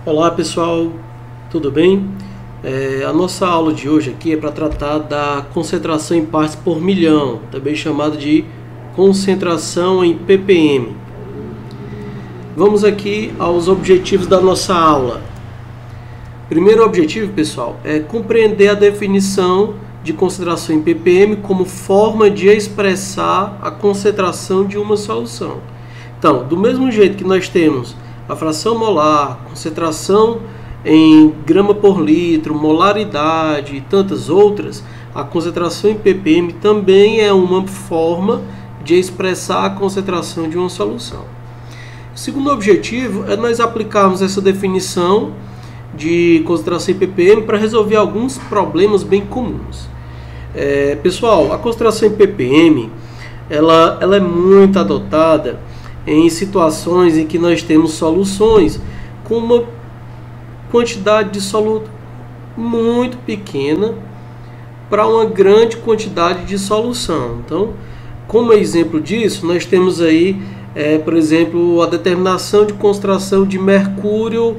Olá pessoal, tudo bem? A nossa aula de hoje aqui é para tratar da concentração em partes por milhão, também chamada de concentração em ppm. Vamos aqui aos objetivos da nossa aula. Primeiro objetivo, pessoal, é compreender a definição de concentração em ppm como forma de expressar a concentração de uma solução. Então, do mesmo jeito que nós temos a fração molar, concentração em grama por litro, molaridade e tantas outras, a concentração em ppm também é uma forma de expressar a concentração de uma solução. O segundo objetivo é nós aplicarmos essa definição de concentração em ppm para resolver alguns problemas bem comuns. Pessoal, a concentração em ppm ela é muito adotada em situações em que nós temos soluções com uma quantidade de soluto muito pequena para uma grande quantidade de solução. Então, como exemplo disso, nós temos aí, por exemplo, a determinação de concentração de mercúrio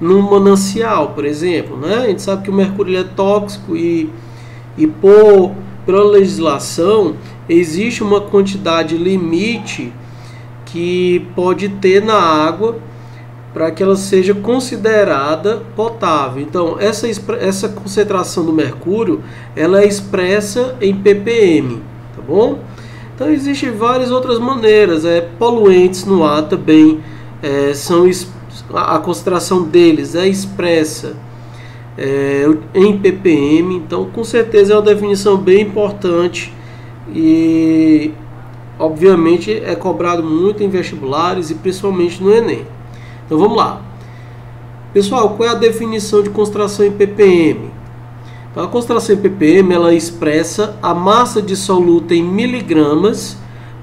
num manancial, por exemplo, né? A gente sabe que o mercúrio é tóxico e pela legislação existe uma quantidade limite que pode ter na água para que ela seja considerada potável. Então, essa concentração do mercúrio ela é expressa em ppm, tá bom? Então, existem várias outras maneiras. Poluentes no ar também a concentração deles é expressa em ppm. Então, com certeza é uma definição bem importante e obviamente é cobrado muito em vestibulares e principalmente no Enem. Então vamos lá. Pessoal, qual é a definição de concentração em ppm? Então, a concentração em ppm ela expressa a massa de soluto em miligramas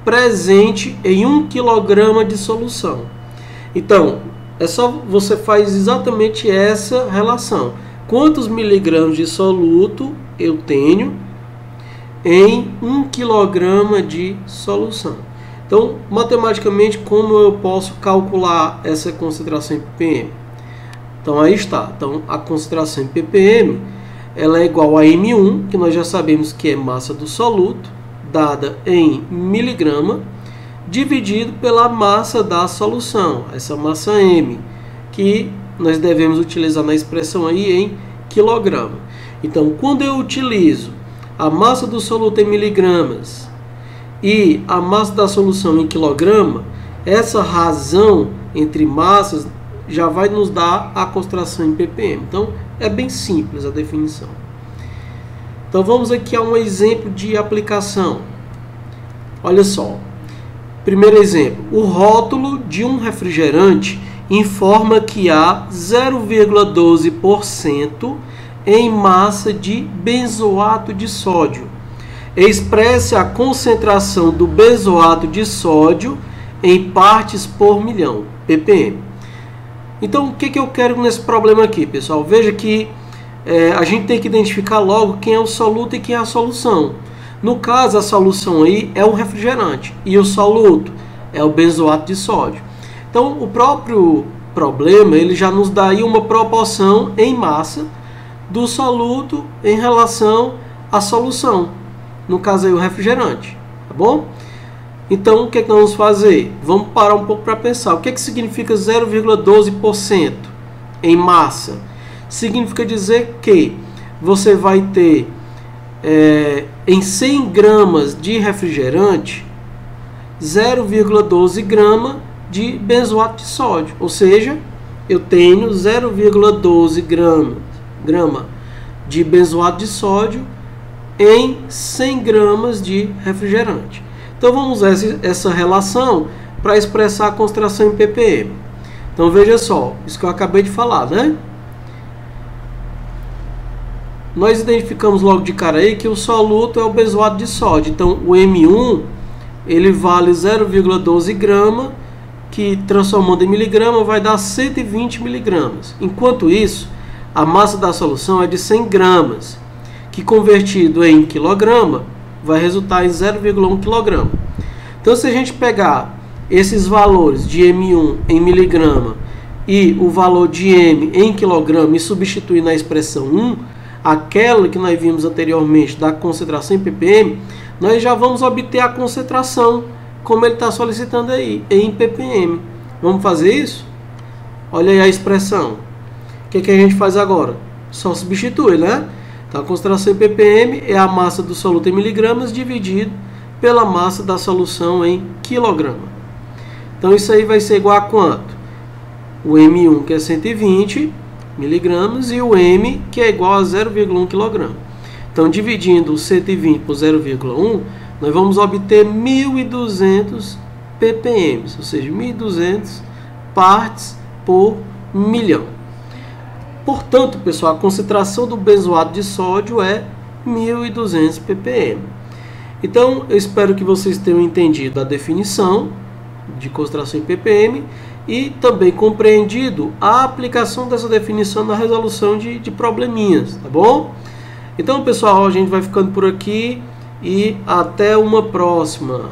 presente em 1 kg de solução. Então, você faz exatamente essa relação. Quantos miligramas de soluto eu tenho em 1 kg de solução? Então, matematicamente, como eu posso calcular essa concentração em ppm? Então, aí está. Então, a concentração em ppm ela é igual a M1, que nós já sabemos que é massa do soluto, dada em miligrama, dividido pela massa da solução, essa massa M, que nós devemos utilizar na expressão aí em quilograma. Então, quando eu utilizo a massa do soluto em miligramas e a massa da solução em quilograma, essa razão entre massas já vai nos dar a concentração em ppm. Então, é bem simples a definição. Então, vamos aqui a um exemplo de aplicação. Olha só. Primeiro exemplo. O rótulo de um refrigerante informa que há 0,12% em massa de benzoato de sódio. Expresse a concentração do benzoato de sódio em partes por milhão, ppm. Então, o que eu quero nesse problema aqui, pessoal? Veja que a gente tem que identificar logo quem é o soluto e quem é a solução. No caso, a solução aí é o refrigerante e o soluto é o benzoato de sódio. Então, o próprio problema ele já nos dá aí uma proporção em massa do soluto em relação à solução, no caso aí o refrigerante, tá bom? Então o que nós vamos fazer? Vamos parar um pouco para pensar. O que significa 0,12% em massa? Significa dizer que você vai ter em 100 gramas de refrigerante 0,12 grama de benzoato de sódio, ou seja, eu tenho 0,12 grama de benzoato de sódio em 100 gramas de refrigerante. Então vamos usar essa relação para expressar a concentração em ppm. Então veja só, isso que eu acabei de falar, né? Nós identificamos logo de cara aí que o soluto é o benzoato de sódio. Então o M1 ele vale 0,12 grama, que transformando em miligrama vai dar 120 miligramas. Enquanto isso, a massa da solução é de 100 gramas, que convertido em quilograma vai resultar em 0,1 kg. Então, se a gente pegar esses valores de M1 em miligrama e o valor de M em quilograma e substituir na expressão 1, aquela que nós vimos anteriormente da concentração em ppm, nós já vamos obter a concentração, como ele está solicitando aí, em ppm. Vamos fazer isso? Olha aí a expressão. O que a gente faz agora? Só substitui, né? Então, a concentração em ppm é a massa do soluto em miligramas dividido pela massa da solução em quilograma. Então, isso aí vai ser igual a quanto? O M1, que é 120 miligramas, e o M, que é igual a 0,1 kg. Então, dividindo o 120 por 0,1, nós vamos obter 1.200 ppm, ou seja, 1.200 partes por milhão. Portanto, pessoal, a concentração do benzoato de sódio é 1.200 ppm. Então, eu espero que vocês tenham entendido a definição de concentração em ppm e também compreendido a aplicação dessa definição na resolução de probleminhas, tá bom? Então, pessoal, a gente vai ficando por aqui e até uma próxima.